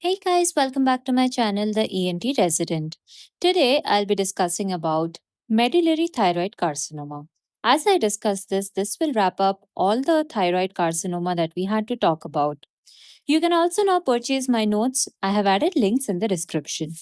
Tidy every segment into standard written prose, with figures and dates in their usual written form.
Hey guys, welcome back to my channel, The ENT Resident. Today I'll be discussing about medullary thyroid carcinoma. As I discuss this will wrap up all the thyroid carcinoma that we had to talk about. You can also now purchase my notes. I have added links in the description.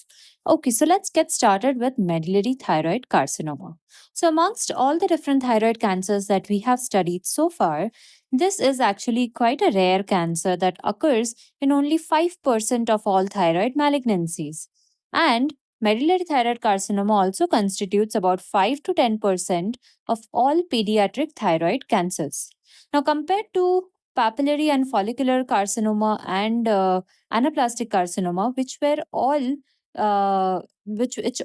Okay, so let's get started with medullary thyroid carcinoma. So, amongst all the different thyroid cancers that we have studied so far, this is actually quite a rare cancer that occurs in only 5% of all thyroid malignancies. And medullary thyroid carcinoma also constitutes about 5 to 10% of all pediatric thyroid cancers. Now, compared to papillary and follicular carcinoma and anaplastic carcinoma, which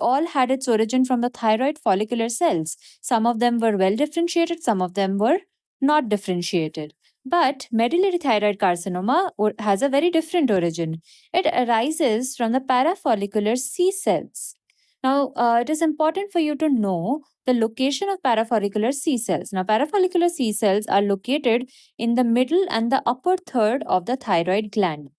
all had its origin from the thyroid follicular cells. Some of them were well differentiated, some of them were not differentiated. But medullary thyroid carcinoma has a very different origin. It arises from the parafollicular C cells. Now, it is important for you to know the location of parafollicular C cells. Now, parafollicular C cells are located in the middle and the upper third of the thyroid gland,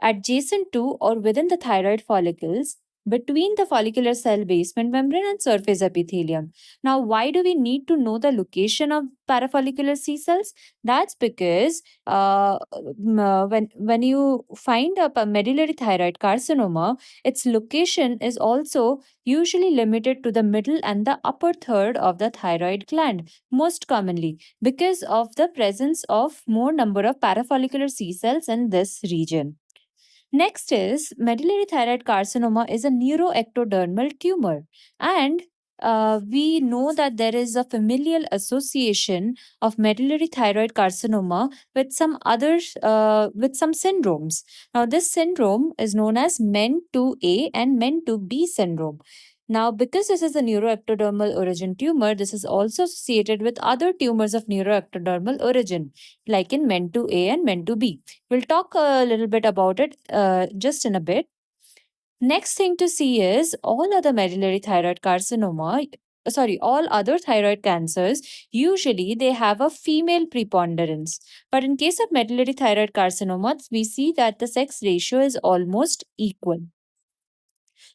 adjacent to or within the thyroid follicles, between the follicular cell basement membrane and surface epithelium. Now, why do we need to know the location of parafollicular C cells? That's because when you find a medullary thyroid carcinoma, its location is also usually limited to the middle and the upper third of the thyroid gland, most commonly because of the presence of more number of parafollicular C cells in this region. Next is medullary thyroid carcinoma is a neuroectodermal tumor, and we know that there is a familial association of medullary thyroid carcinoma with some others, with some syndromes. Now, this syndrome is known as MEN2A and MEN2B syndrome. Now, because this is a neuroectodermal origin tumor, this is also associated with other tumors of neuroectodermal origin, like in MEN2A and MEN2B. We'll talk a little bit about it just in a bit. Next thing to see is all other medullary thyroid carcinoma, all other thyroid cancers, usually they have a female preponderance. But in case of medullary thyroid carcinoma, we see that the sex ratio is almost equal.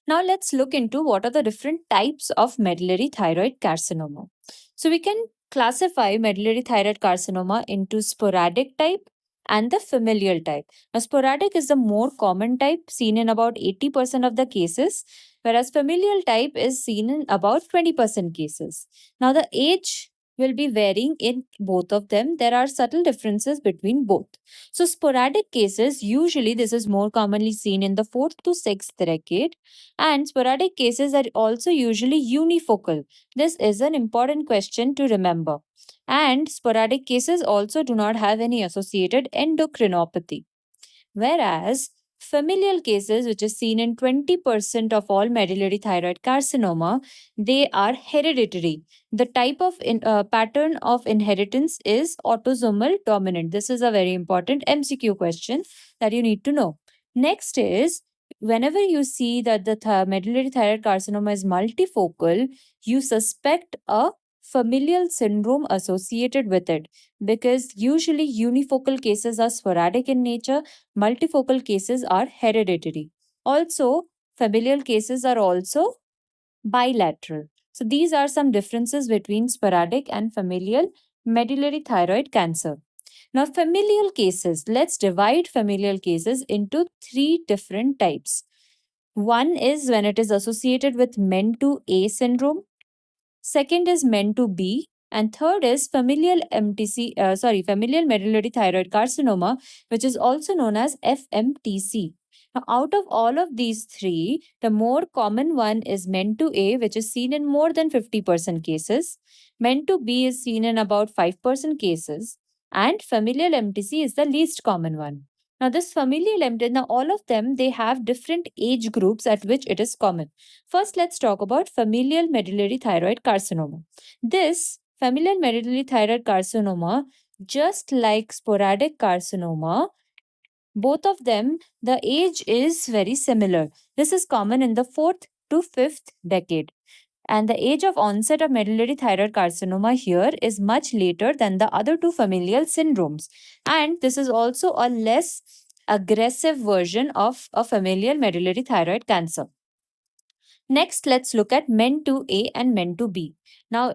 Now let's look into what are the different types of medullary thyroid carcinoma. So we can classify medullary thyroid carcinoma into sporadic type and the familial type. Now, sporadic is the more common type, seen in about 80% of the cases, whereas familial type is seen in about 20% cases. Now, the age will be varying in both of them. There are subtle differences between both. So, sporadic cases, usually this is more commonly seen in the 4th to 6th decade, and sporadic cases are also usually unifocal. This is an important question to remember. And sporadic cases also do not have any associated endocrinopathy. Whereas familial cases, which is seen in 20% of all medullary thyroid carcinoma, they are hereditary. The type of pattern of inheritance is autosomal dominant. This is a very important MCQ question that you need to know. Next is, whenever you see that the medullary thyroid carcinoma is multifocal, you suspect a familial syndrome associated with it, because usually unifocal cases are sporadic in nature, multifocal cases are hereditary. Also, familial cases are also bilateral. So, these are some differences between sporadic and familial medullary thyroid cancer. Now, familial cases, let's divide familial cases into three different types. One is when it is associated with MEN2A syndrome. Second is MEN2B, and third is familial medullary thyroid carcinoma, which is also known as FMTC. Now, out of all of these three, the more common one is MEN2A, which is seen in more than 50% cases. MEN2B is seen in about 5% cases, and familial MTC is the least common one. Now, this familial MTC, now all of them, they have different age groups at which it is common. First, let's talk about familial medullary thyroid carcinoma. This familial medullary thyroid carcinoma, just like sporadic carcinoma, both of them, the age is very similar. This is common in the 4th to 5th decade. And the age of onset of medullary thyroid carcinoma here is much later than the other two familial syndromes. And this is also a less aggressive version of a familial medullary thyroid cancer. Next, let's look at MEN2A and MEN2B. Now,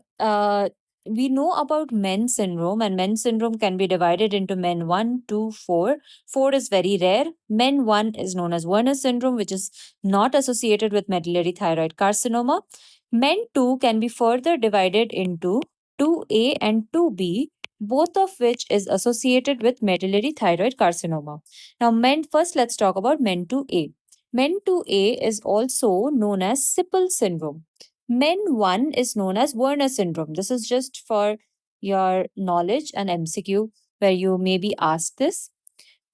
we know about MEN syndrome, and MEN syndrome can be divided into MEN 1, 2, 4. 4 is very rare. MEN 1 is known as Werner syndrome, which is not associated with medullary thyroid carcinoma. MEN 2 can be further divided into 2A and 2B, both of which is associated with medullary thyroid carcinoma. Now, first, let's talk about MEN 2A. MEN2A is also known as Sippel syndrome. MEN1 is known as Werner syndrome. This is just for your knowledge and MCQ where you may be asked this.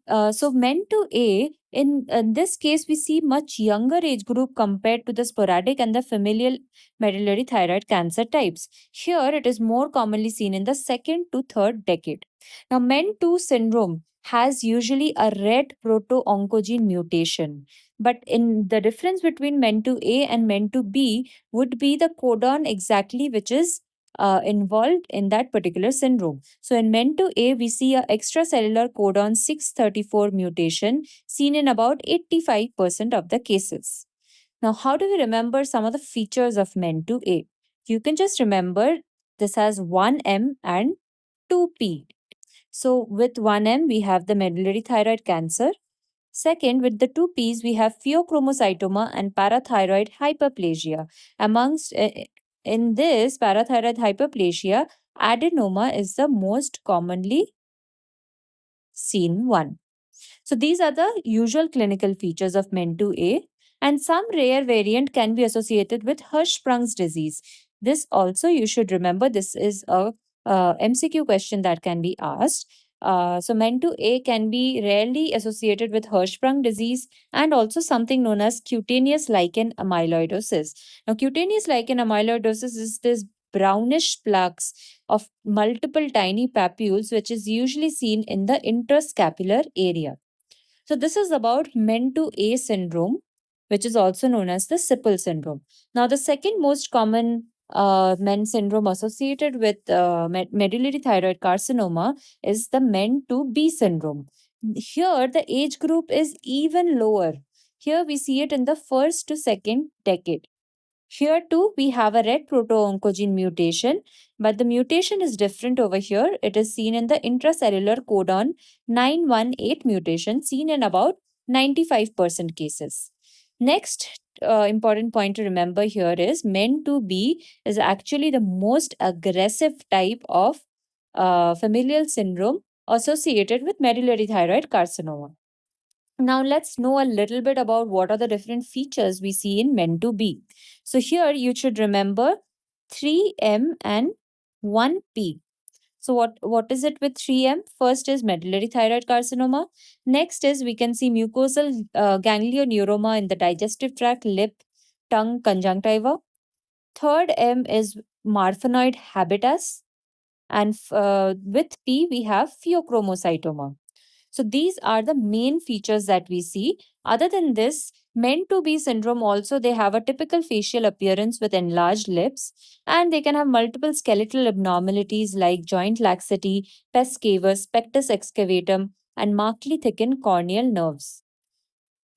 So MEN2A, in this case, we see much younger age group compared to the sporadic and the familial medullary thyroid cancer types. Here, it is more commonly seen in the second to third decade. Now, MEN2 syndrome has usually a red proto-oncogene mutation. But in the difference between MEN2A and MEN2B would be the codon exactly which is involved in that particular syndrome. So in MEN2A, we see a extracellular codon 634 mutation seen in about 85% of the cases. Now, how do we remember some of the features of MEN2A? You can just remember this has 1M and 2P. So with 1M, we have the medullary thyroid cancer. Second, with the 2Ps, we have pheochromocytoma and parathyroid hyperplasia. Amongst in this parathyroid hyperplasia, adenoma is the most commonly seen one. So these are the usual clinical features of MEN2A, and some rare variant can be associated with Hirschsprung's disease. This also you should remember, this is a MCQ question that can be asked. So MEN2A can be rarely associated with Hirschsprung disease and also something known as cutaneous lichen amyloidosis. Now, cutaneous lichen amyloidosis is this brownish plaques of multiple tiny papules, which is usually seen in the interscapular area. So this is about MEN2A syndrome, which is also known as the Sippel syndrome. Now, the second most common MEN syndrome associated with medullary thyroid carcinoma is the MEN2B syndrome. Here, the age group is even lower. Here, we see it in the first to second decade. Here too, we have a red proto-oncogene mutation, but the mutation is different over here. It is seen in the intracellular codon 918 mutation, seen in about 95% cases. Next important point to remember here is MEN2B is actually the most aggressive type of familial syndrome associated with medullary thyroid carcinoma. Now let's know a little bit about what are the different features we see in MEN2B. So here you should remember 3M and 1P. So what is it with 3M? First is medullary thyroid carcinoma. Next is we can see mucosal ganglioneuroma in the digestive tract, lip, tongue, conjunctiva. Third M is marfanoid habitus. And with P we have pheochromocytoma. So these are the main features that we see. Other than this, MEN2B syndrome also, they have a typical facial appearance with enlarged lips, and they can have multiple skeletal abnormalities like joint laxity, pes cavus, pectus excavatum, and markedly thickened corneal nerves.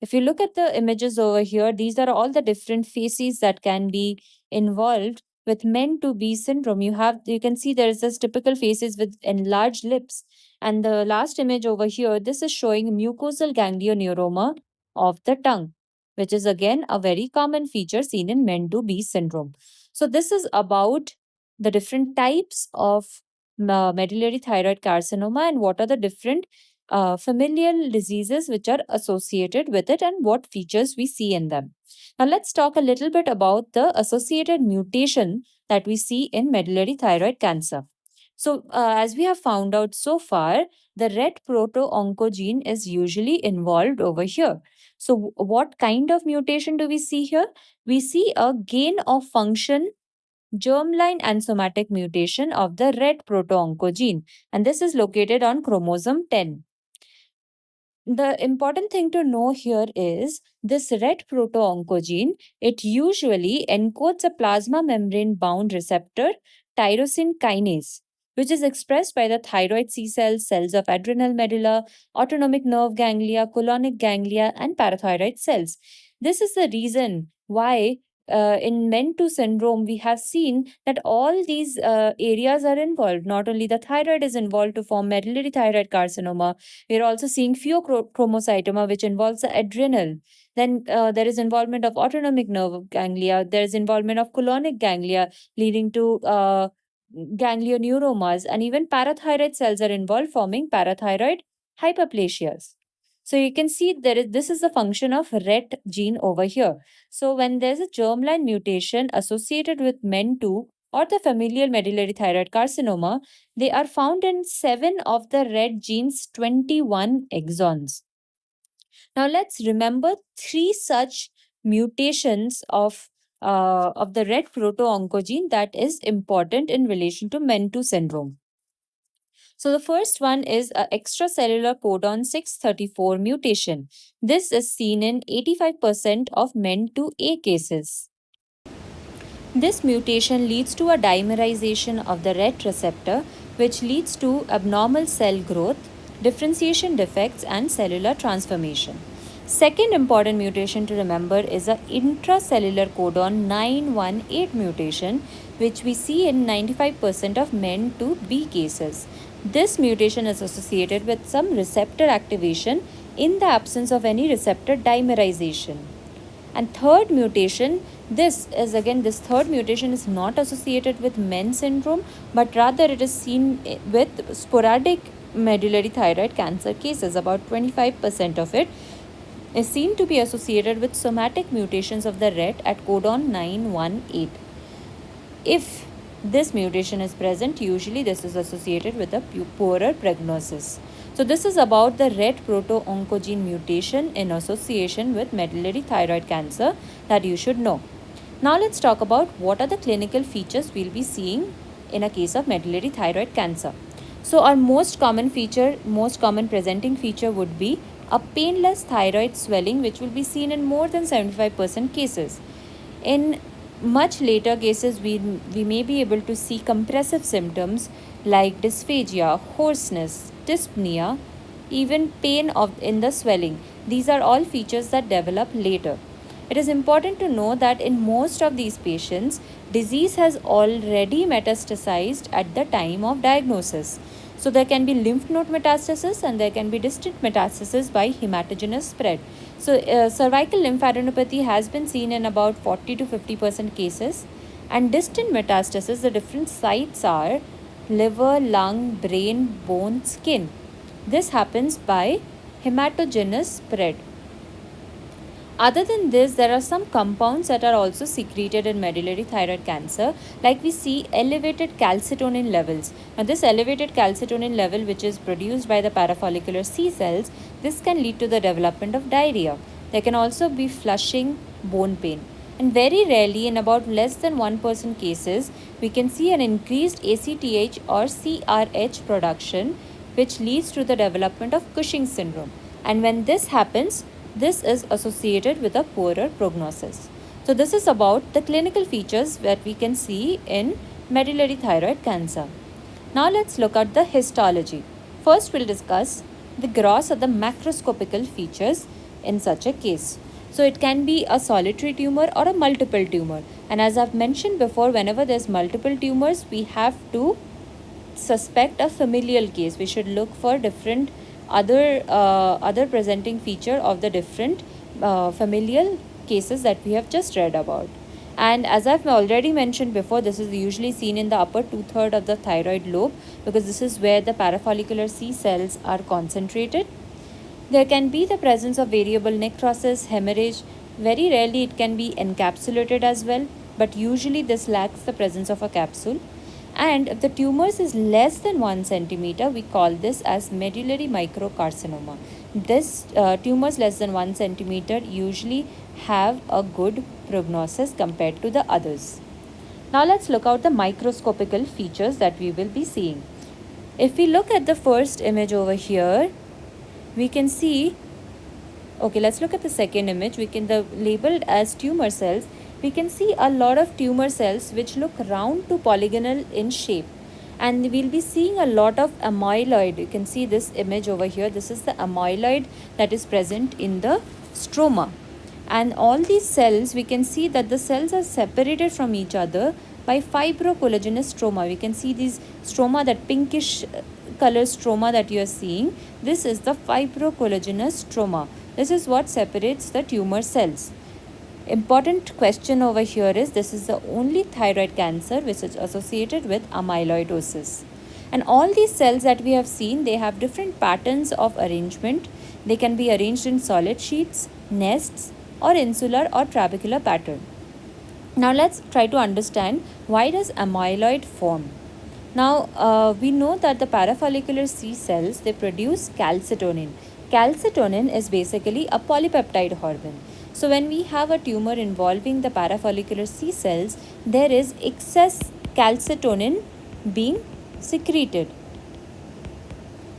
If you look at the images over here, these are all the different faces that can be involved with MEN2B syndrome. You can see there is this typical faces with enlarged lips. And the last image over here, this is showing mucosal ganglioneuroma of the tongue, which is again a very common feature seen in MEN2B syndrome. So this is about the different types of medullary thyroid carcinoma and what are the different familial diseases which are associated with it and what features we see in them. Now, let's talk a little bit about the associated mutation that we see in medullary thyroid cancer. So, as we have found out so far, the red proto-oncogene is usually involved over here. So, what kind of mutation do we see here? We see a gain of function germline and somatic mutation of the red proto-oncogene, and this is located on chromosome 10. The important thing to know here is this red proto-oncogene, it usually encodes a plasma membrane bound receptor, tyrosine kinase, which is expressed by the thyroid C cells, cells of adrenal medulla, autonomic nerve ganglia, colonic ganglia, and parathyroid cells. This is the reason why in MEN2 syndrome, we have seen that all these areas are involved. Not only the thyroid is involved to form medullary thyroid carcinoma, we are also seeing pheochromocytoma, which involves the adrenal. Then there is involvement of autonomic nerve ganglia. There is involvement of colonic ganglia, leading to ganglioneuromas, and even parathyroid cells are involved, forming parathyroid hyperplasias. So you can see this is the function of RET gene over here. So when there's a germline mutation associated with MEN2 or the familial medullary thyroid carcinoma, they are found in 7 of the RET gene's 21 exons. Now let's remember 3 such mutations of the RET proto-oncogene that is important in relation to MEN2 syndrome. So the first one is a extracellular codon 634 mutation. This is seen in 85% of MEN2A cases. This mutation leads to a dimerization of the RET receptor, which leads to abnormal cell growth, differentiation defects, and cellular transformation. Second important mutation to remember is a intracellular codon 918 mutation, which we see in 95% of MEN2B cases. This mutation is associated with some receptor activation in the absence of any receptor dimerization. And third mutation, this third mutation is not associated with MEN syndrome, but rather it is seen with sporadic medullary thyroid cancer cases. About 25% of it is seen to be associated with somatic mutations of the RET at codon 918. If this mutation is present, usually this is associated with a poorer prognosis. So this is about the RET proto-oncogene mutation in association with medullary thyroid cancer that you should know. Now let's talk about what are the clinical features we'll be seeing in a case of medullary thyroid cancer. So our most common presenting feature would be a painless thyroid swelling, which will be seen in more than 75% cases. In much later cases, we may be able to see compressive symptoms like dysphagia, hoarseness, dyspnea, even pain in the swelling. These are all features that develop later. It is important to know that in most of these patients, disease has already metastasized at the time of diagnosis. So there can be lymph node metastasis and there can be distant metastasis by hematogenous spread. So cervical lymphadenopathy has been seen in about 40 to 50% cases, and distant metastasis, the different sites are liver, lung, brain, bone, skin. This happens by hematogenous spread. Other than this, there are some compounds that are also secreted in medullary thyroid cancer, like we see elevated calcitonin levels. Now this elevated calcitonin level, which is produced by the parafollicular C cells, this can lead to the development of diarrhea. There can also be flushing, bone pain. And very rarely, in about less than 1% cases, we can see an increased ACTH or CRH production, which leads to the development of Cushing's syndrome. And when this happens, this is associated with a poorer prognosis. So this is about the clinical features that we can see in medullary thyroid cancer. Now let's look at the histology. First we'll discuss the gross or the macroscopical features in such a case. So it can be a solitary tumor or a multiple tumor. And as I've mentioned before, whenever there's multiple tumors, we have to suspect a familial case. We should look for different other presenting feature of the different familial cases that we have just read about. And as I've already mentioned before, this is usually seen in the upper 2/3 of the thyroid lobe, because this is where the parafollicular C cells are concentrated. There can be the presence of variable necrosis, hemorrhage. Very rarely it can be encapsulated as well, but usually this lacks the presence of a capsule. And if the tumors is less than 1 centimeter, we call this as medullary microcarcinoma. This tumors less than 1 centimeter usually have a good prognosis compared to the others. Now let's look at the microscopical features that we will be seeing. If we look at the first image over here, we can see, let's look at the second image. Labeled as tumor cells, we can see a lot of tumor cells which look round to polygonal in shape. and we'll be seeing a lot of amyloid. You can see this image over here. This is the amyloid that is present in the stroma. And all these cells, we can see that the cells are separated from each other by fibrocollagenous stroma. We can see these stroma, that pinkish color stroma that you are seeing. This is the fibrocollagenous stroma. This is what separates the tumor cells. Important question over here is, this is the only thyroid cancer which is associated with amyloidosis. And all these cells that we have seen, they have different patterns of arrangement. They can be arranged in solid sheets, nests, or insular or trabecular pattern. Now let's try to understand, why does amyloid form? Now we know that the parafollicular C cells, they produce calcitonin. Calcitonin is basically a polypeptide hormone. So when we have a tumor involving the parafollicular C cells, there is excess calcitonin being secreted,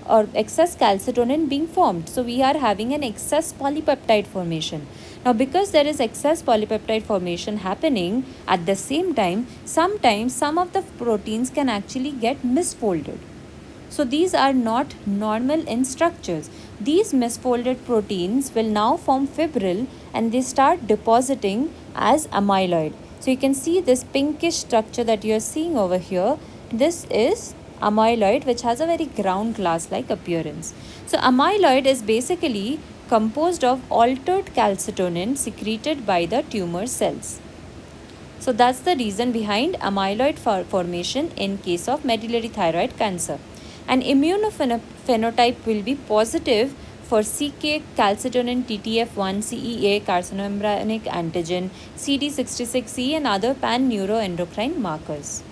or excess calcitonin being formed. So we are having an excess polypeptide formation. Now because there is excess polypeptide formation happening at the same time, sometimes some of the proteins can actually get misfolded. So these are not normal in structures. These misfolded proteins will now form fibril and they start depositing as amyloid. So you can see this pinkish structure that you are seeing over here. This is amyloid, which has a very ground glass like appearance. So amyloid is basically composed of altered calcitonin secreted by the tumor cells. So that's the reason behind amyloid formation in case of medullary thyroid cancer. And immunophenotype will be positive for CK, calcitonin, TTF1, CEA, carcinoembryonic antigen, CD66E and other pan-neuroendocrine markers.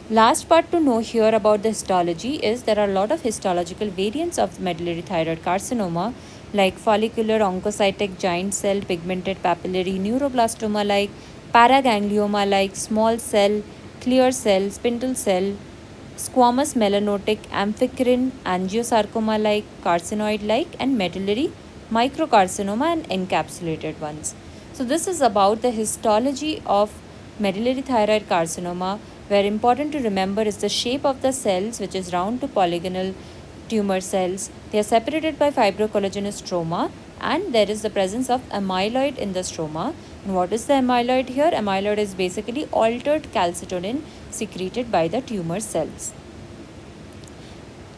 Last part to know here about the histology is, there are a lot of histological variants of medullary thyroid carcinoma, like follicular oncocytic giant cell, pigmented papillary neuroblastoma-like, paraganglioma-like, small cell, clear cell, spindle cell, squamous melanotic, amphicrine, angiosarcoma-like, carcinoid-like, and medullary microcarcinoma and encapsulated ones. So this is about the histology of medullary thyroid carcinoma, where important to remember is the shape of the cells, which is round to polygonal tumor cells. They are separated by fibrocollagenous stroma, and there is the presence of amyloid in the stroma. And what is the amyloid here? Amyloid is basically altered calcitonin secreted by the tumor cells.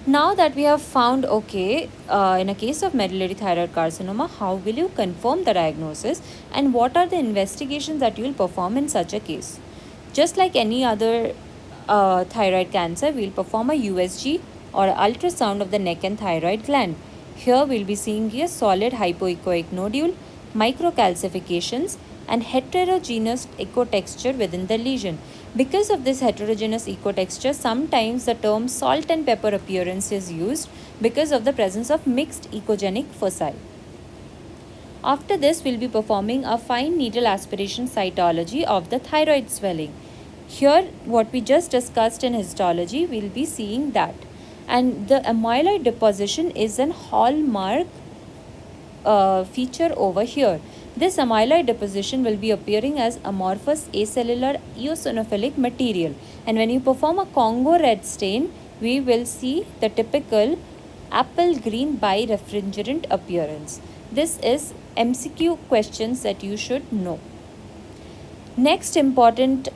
Now that we have found, in a case of medullary thyroid carcinoma, how will you confirm the diagnosis and what are the investigations that you will perform in such a case? Just like any other thyroid cancer, we will perform a USG or ultrasound of the neck and thyroid gland. Here we will be seeing a solid hypoechoic nodule, microcalcifications, and heterogeneous ecotexture within the lesion. Because of this heterogeneous ecotexture, sometimes the term salt and pepper appearance is used because of the presence of mixed echogenic foci. After this, we'll be performing a fine needle aspiration cytology of the thyroid swelling. Here, what we just discussed in histology, we'll be seeing that. And the amyloid deposition is an hallmark feature over here. This amyloid deposition will be appearing as amorphous acellular eosinophilic material. And when you perform a Congo red stain, we will see the typical apple green birefringent appearance. This is MCQ questions that you should know. Next important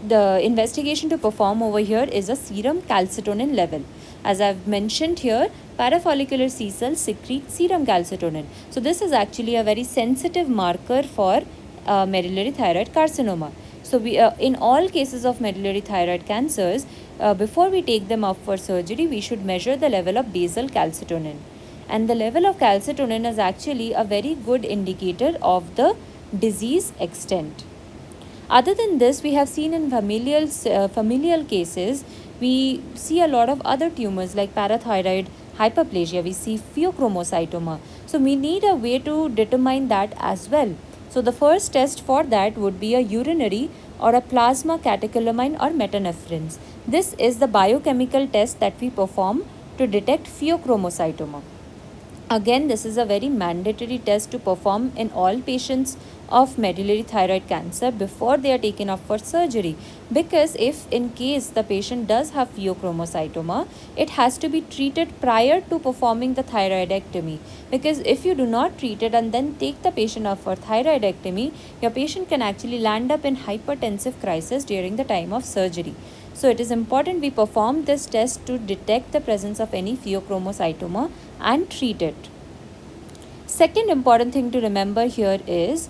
the investigation to perform over here is a serum calcitonin level. As I've mentioned here, parafollicular C cells secrete serum calcitonin. So this is actually a very sensitive marker for medullary thyroid carcinoma. So we, in all cases of medullary thyroid cancers, before we take them up for surgery, we should measure the level of basal calcitonin. And the level of calcitonin is actually a very good indicator of the disease extent. Other than this, we have seen in familial cases, we see a lot of other tumors like parathyroid hyperplasia, we see pheochromocytoma. So we need a way to determine that as well. So the first test for that would be a urinary or a plasma catecholamine or metanephrines. This is the biochemical test that we perform to detect pheochromocytoma. Again, this is a very mandatory test to perform in all patients of medullary thyroid cancer before they are taken up for surgery, because if in case the patient does have pheochromocytoma, it has to be treated prior to performing the thyroidectomy, because if you do not treat it and then take the patient up for thyroidectomy, your patient can actually land up in hypertensive crisis during the time of surgery. So it is important we perform this test to detect the presence of any pheochromocytoma and treat it. Second important thing to remember here is,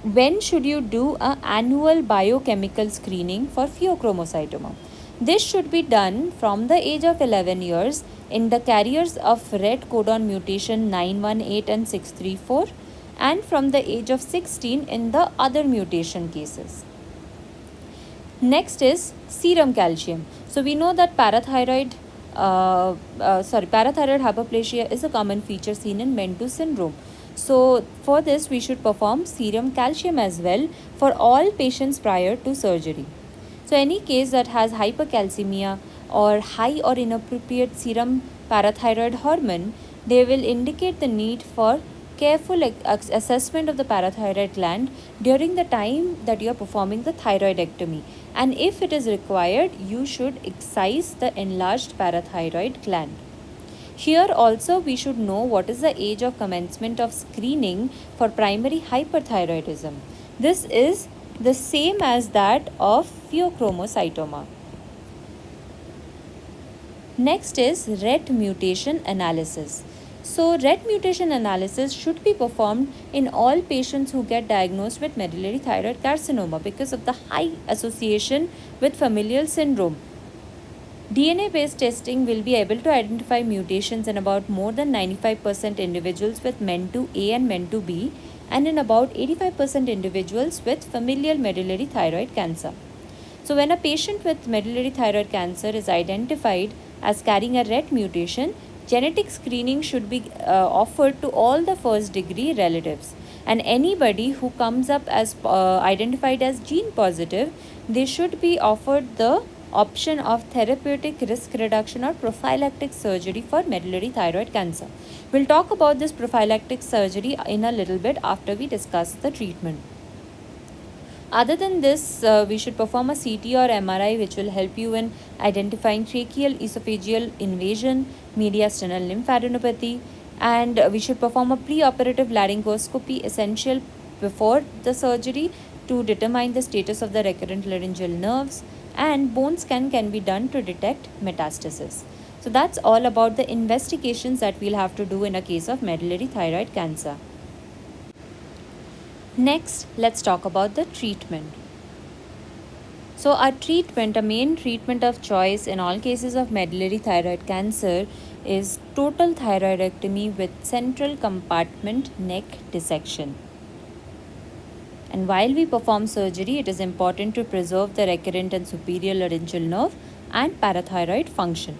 when should you do an annual biochemical screening for pheochromocytoma? This should be done from the age of 11 years in the carriers of red codon mutation 918 and 634, and from the age of 16 in the other mutation cases. Next is serum calcium. So we know that parathyroid hyperplasia is a common feature seen in Mentu syndrome. So for this, we should perform serum calcium as well for all patients prior to surgery. So any case that has hypercalcemia or high or inappropriate serum parathyroid hormone, they will indicate the need for careful assessment of the parathyroid gland during the time that you are performing the thyroidectomy. And if it is required, you should excise the enlarged parathyroid gland. Here also we should know what is the age of commencement of screening for primary hyperthyroidism. This is the same as that of pheochromocytoma. Next is RET mutation analysis. So RET mutation analysis should be performed in all patients who get diagnosed with medullary thyroid carcinoma because of the high association with familial syndrome. DNA-based testing will be able to identify mutations in about more than 95% individuals with MEN2A and MEN2B, and in about 85% individuals with familial medullary thyroid cancer. So when a patient with medullary thyroid cancer is identified as carrying a RET mutation, genetic screening should be offered to all the first degree relatives. And anybody who comes up as identified as gene positive, they should be offered the option of therapeutic risk reduction or prophylactic surgery for medullary thyroid cancer. We'll talk about this prophylactic surgery in a little bit after we discuss the treatment. Other than this, we should perform a CT or MRI, which will help you in identifying tracheal esophageal invasion, mediastinal lymphadenopathy, and we should perform a preoperative laryngoscopy essential before the surgery to determine the status of the recurrent laryngeal nerves, and bone scan can be done to detect metastasis. So that's all about the investigations that we'll have to do in a case of medullary thyroid cancer. Next, let's talk about the treatment. So our treatment, a main treatment of choice in all cases of medullary thyroid cancer is total thyroidectomy with central compartment neck dissection. And while we perform surgery, it is important to preserve the recurrent and superior laryngeal nerve and parathyroid function.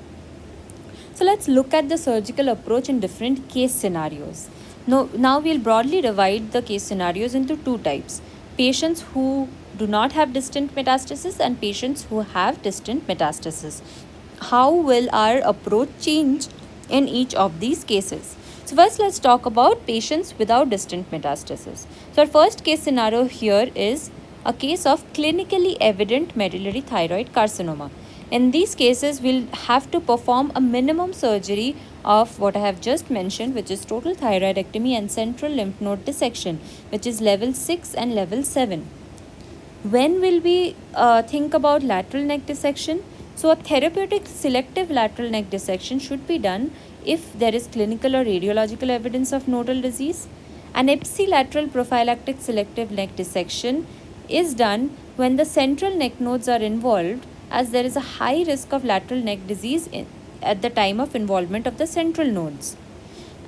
So let's look at the surgical approach in different case scenarios. Now we'll broadly divide the case scenarios into two types: patients who do not have distant metastasis and patients who have distant metastasis. How will our approach change in each of these cases? So first, let's talk about patients without distant metastasis. So our first case scenario here is a case of clinically evident medullary thyroid carcinoma. In these cases, we'll have to perform a minimum surgery of what I have just mentioned, which is total thyroidectomy and central lymph node dissection, which is level 6 and level 7. When will we think about lateral neck dissection? So a therapeutic selective lateral neck dissection should be done if there is clinical or radiological evidence of nodal disease. An ipsilateral prophylactic selective neck dissection is done when the central neck nodes are involved, as there is a high risk of lateral neck disease at the time of involvement of the central nodes.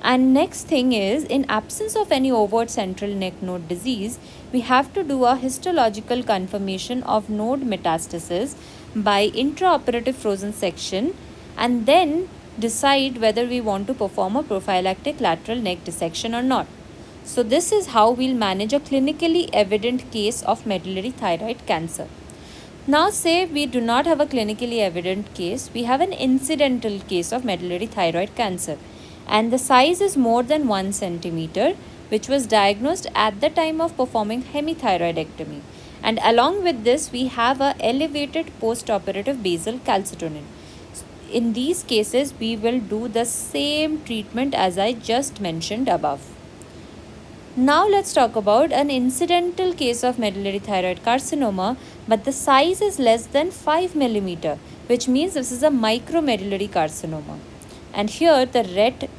And next thing is, in absence of any overt central neck node disease, we have to do a histological confirmation of node metastasis by intraoperative frozen section, and then decide whether we want to perform a prophylactic lateral neck dissection or not. So this is how we'll manage a clinically evident case of medullary thyroid cancer. Now say we do not have a clinically evident case, we have an incidental case of medullary thyroid cancer, and the size is more than 1 centimeter, which was diagnosed at the time of performing hemithyroidectomy. And along with this, we have a elevated post-operative basal calcitonin. In these cases, we will do the same treatment as I just mentioned above. Now let's talk about an incidental case of medullary thyroid carcinoma, but the size is less than 5 mm, which means this is a micromedullary carcinoma. And here the red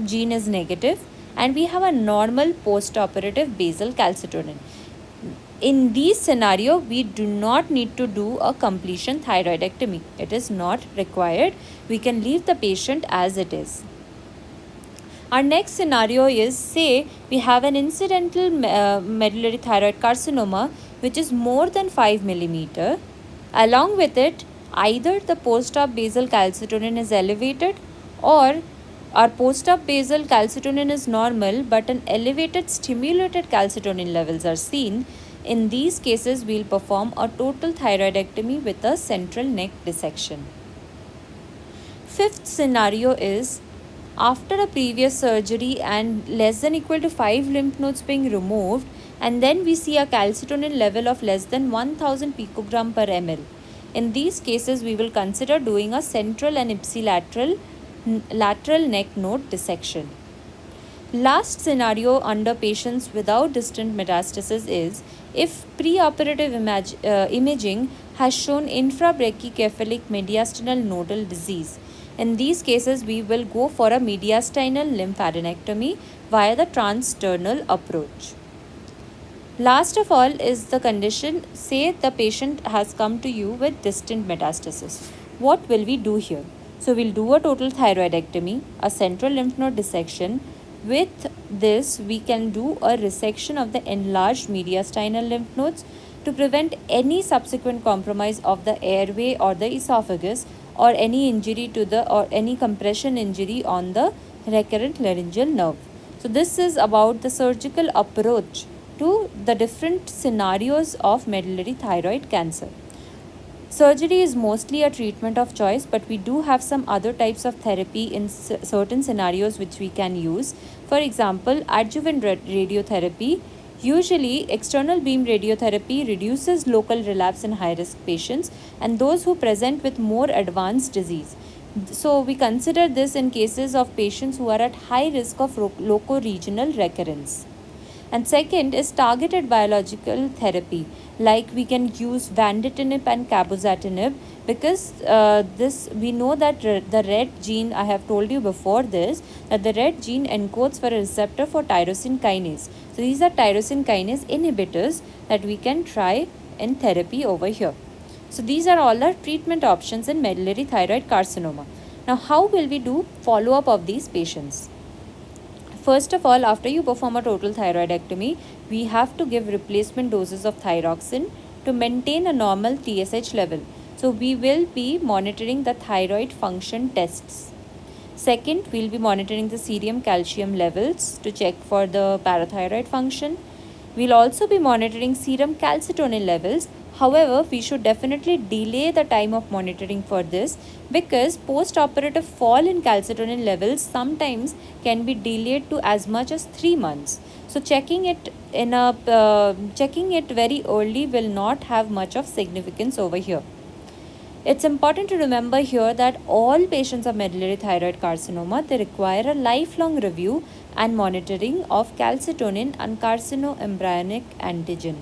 gene is negative and we have a normal post-operative basal calcitonin. In this scenario, we do not need to do a completion thyroidectomy. It is not required. We can leave the patient as it is. Our next scenario is, say we have an incidental medullary thyroid carcinoma which is more than 5 mm. Along with it, either the post-op basal calcitonin is elevated or our post-op basal calcitonin is normal but an elevated stimulated calcitonin levels are seen. In these cases, we will perform a total thyroidectomy with a central neck dissection. Fifth scenario is, after a previous surgery and less than equal to 5 lymph nodes being removed, and then we see a calcitonin level of less than 1000 picogram per ml. In these cases, we will consider doing a central and ipsilateral lateral neck node dissection. Last scenario under patients without distant metastasis is if preoperative imaging has shown infrabrachycephalic mediastinal nodal disease. In these cases, we will go for a mediastinal lymphadenectomy via the transsternal approach. Last of all is the condition, say the patient has come to you with distant metastasis. What will we do here? So we'll do a total thyroidectomy, a central lymph node dissection. With this, we can do a resection of the enlarged mediastinal lymph nodes to prevent any subsequent compromise of the airway or the esophagus or any injury to the or any compression injury on the recurrent laryngeal nerve. So this is about the surgical approach to the different scenarios of medullary thyroid cancer. Surgery is mostly a treatment of choice, but we do have some other types of therapy in certain scenarios which we can use. For example, adjuvant radiotherapy. Usually, external beam radiotherapy reduces local relapse in high-risk patients and those who present with more advanced disease. So, we consider this in cases of patients who are at high risk of loco-regional recurrence. And second is targeted biological therapy, like we can use vandatinib and cabozantinib because we know that the red gene, I have told you before this, that the red gene encodes for a receptor for tyrosine kinase. So these are tyrosine kinase inhibitors that we can try in therapy over here. So these are all our treatment options in medullary thyroid carcinoma. Now how will we do follow-up of these patients? First of all, after you perform a total thyroidectomy, we have to give replacement doses of thyroxine to maintain a normal TSH level. So we will be monitoring the thyroid function tests. Second, we'll be monitoring the serum calcium levels to check for the parathyroid function. We'll also be monitoring serum calcitonin levels. However, we should definitely delay the time of monitoring for this because post-operative fall in calcitonin levels sometimes can be delayed to as much as 3 months. So checking it very early will not have much of significance over here. It's important to remember here that all patients of medullary thyroid carcinoma, they require a lifelong review and monitoring of calcitonin and carcinoembryonic antigen.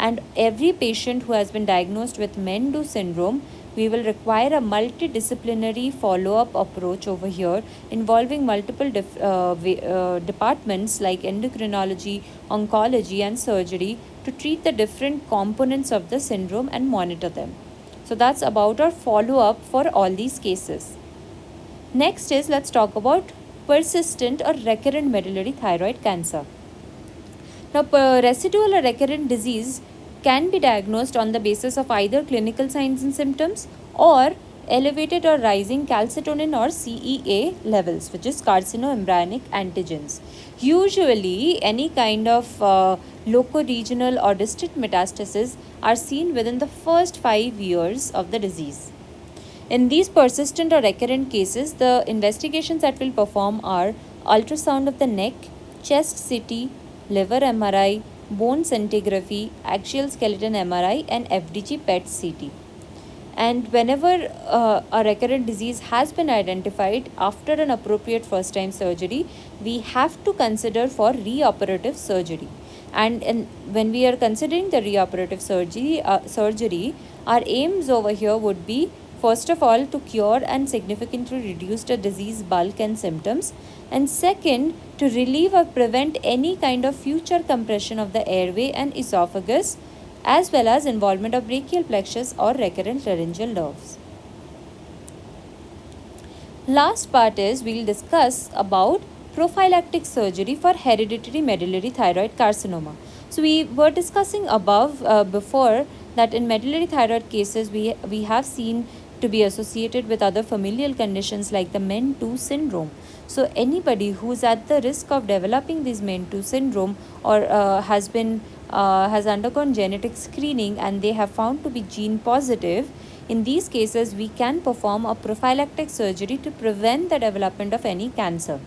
And every patient who has been diagnosed with MEN-2 syndrome, we will require a multidisciplinary follow-up approach over here involving multiple departments like endocrinology, oncology and surgery to treat the different components of the syndrome and monitor them. So that's about our follow-up for all these cases. Next is, let's talk about persistent or recurrent medullary thyroid cancer. Now, residual or recurrent disease can be diagnosed on the basis of either clinical signs and symptoms or elevated or rising calcitonin or CEA levels, which is carcinoembryonic antigens. Usually, any kind of loco-regional or distant metastasis are seen within the first 5 years of the disease. In these persistent or recurrent cases, the investigations that we'll perform are ultrasound of the neck, chest CT, liver MRI, bone scintigraphy, axial skeleton MRI, and FDG PET CT. And whenever a recurrent disease has been identified after an appropriate first time surgery, we have to consider for reoperative surgery. And when we are considering the reoperative surgery, our aims over here would be, first of all, to cure and significantly reduce the disease bulk and symptoms, and second, to relieve or prevent any kind of future compression of the airway and esophagus, as well as involvement of brachial plexus or recurrent laryngeal nerves. Last part is we'll discuss about prophylactic surgery for hereditary medullary thyroid carcinoma. So we were discussing above before that in medullary thyroid cases we have seen to be associated with other familial conditions like the MEN2 syndrome. So anybody who's at the risk of developing this MEN2 syndrome or has undergone genetic screening and they have found to be gene positive, in these cases we can perform a prophylactic surgery to prevent the development of any cancer.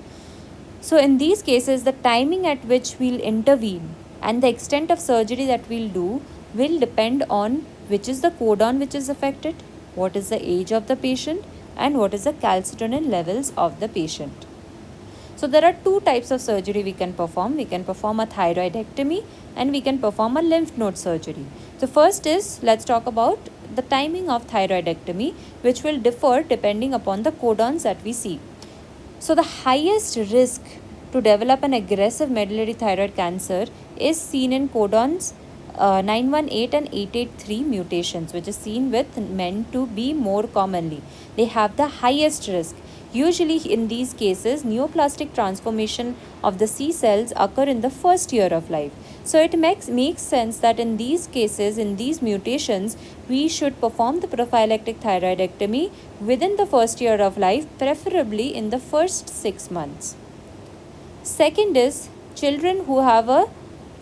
So in these cases, the timing at which we'll intervene and the extent of surgery that we'll do will depend on which is the codon which is affected, what is the age of the patient, and what is the calcitonin levels of the patient. So there are two types of surgery we can perform. We can perform a thyroidectomy and we can perform a lymph node surgery. So first is, let's talk about the timing of thyroidectomy, which will differ depending upon the codons that we see. So the highest risk to develop an aggressive medullary thyroid cancer is seen in codons 918 and 883 mutations, which is seen with MEN2B more commonly. They have the highest risk. Usually in these cases, neoplastic transformation of the C cells occur in the first year of life. So it makes sense that in these cases, in these mutations, we should perform the prophylactic thyroidectomy within the first year of life, preferably in the first 6 months. Second is children who have a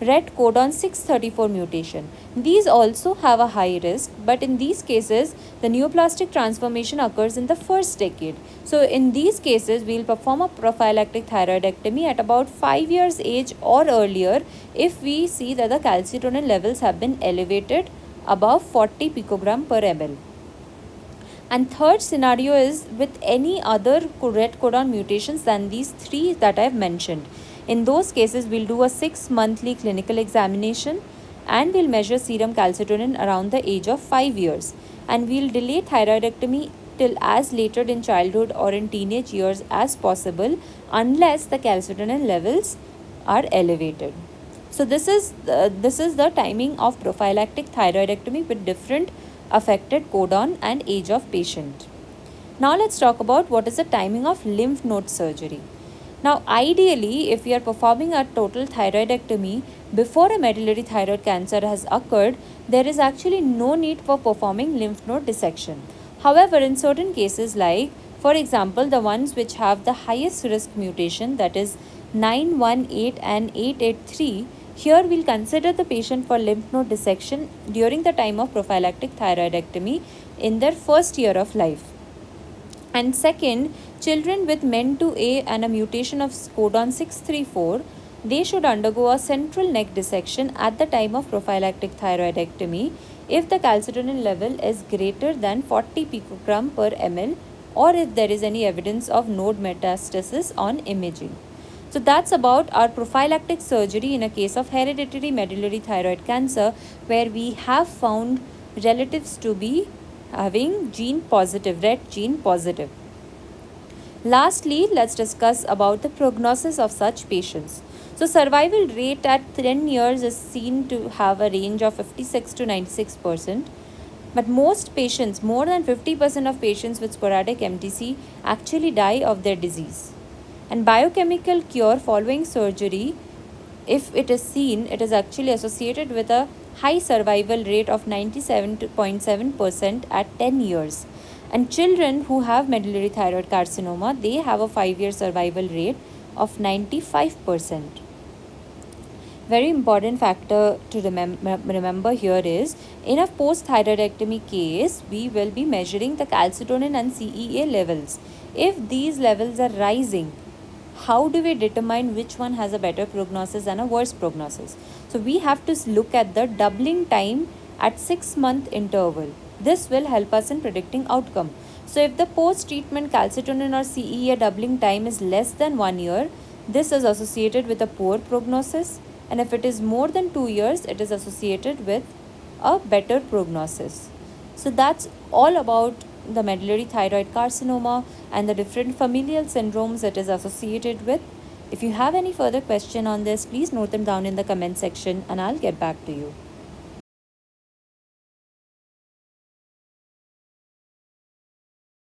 red codon 634 mutation. These also have a high risk, but in these cases, the neoplastic transformation occurs in the first decade. So in these cases, we will perform a prophylactic thyroidectomy at about 5 years age or earlier if we see that the calcitonin levels have been elevated above 40 picogram per ml. And third scenario is with any other red codon mutations than these three that I have mentioned. In those cases, we'll do a 6-monthly clinical examination and we'll measure serum calcitonin around the age of 5 years. And we'll delay thyroidectomy till as later in childhood or in teenage years as possible unless the calcitonin levels are elevated. So this is the timing of prophylactic thyroidectomy with different affected codon and age of patient. Now let's talk about what is the timing of lymph node surgery. Now, ideally, if we are performing a total thyroidectomy before a medullary thyroid cancer has occurred, there is actually no need for performing lymph node dissection. However, in certain cases like, for example, the ones which have the highest risk mutation, that is 918 and 883, here we'll consider the patient for lymph node dissection during the time of prophylactic thyroidectomy in their first year of life. And second, children with MEN2A and a mutation of codon 634, they should undergo a central neck dissection at the time of prophylactic thyroidectomy if the calcitonin level is greater than 40 picogram per ml or if there is any evidence of node metastasis on imaging. So that's about our prophylactic surgery in a case of hereditary medullary thyroid cancer where we have found relatives to be having gene positive, red gene positive. Lastly, let's discuss about the prognosis of such patients. So survival rate at 10 years is seen to have a range of 56 to 96%. But most patients, more than 50% of patients with sporadic MTC actually die of their disease. And biochemical cure following surgery, if it is seen, it is actually associated with a high survival rate of 97.7% at 10 years. And children who have medullary thyroid carcinoma, they have a 5-year survival rate of 95%. Very important factor to remember here is, in a post-thyroidectomy case, we will be measuring the calcitonin and CEA levels. If these levels are rising how do we determine which one has a better prognosis and a worse prognosis? So we have to look at the doubling time at 6-month interval. This will help us in predicting outcome. So if the post-treatment calcitonin or CEA doubling time is less than 1 year, this is associated with a poor prognosis, and if it is more than 2 years, it is associated with a better prognosis. So that's all about the medullary thyroid carcinoma and the different familial syndromes it is associated with. If you have any further question on this, please note them down in the comment section and I'll get back to you.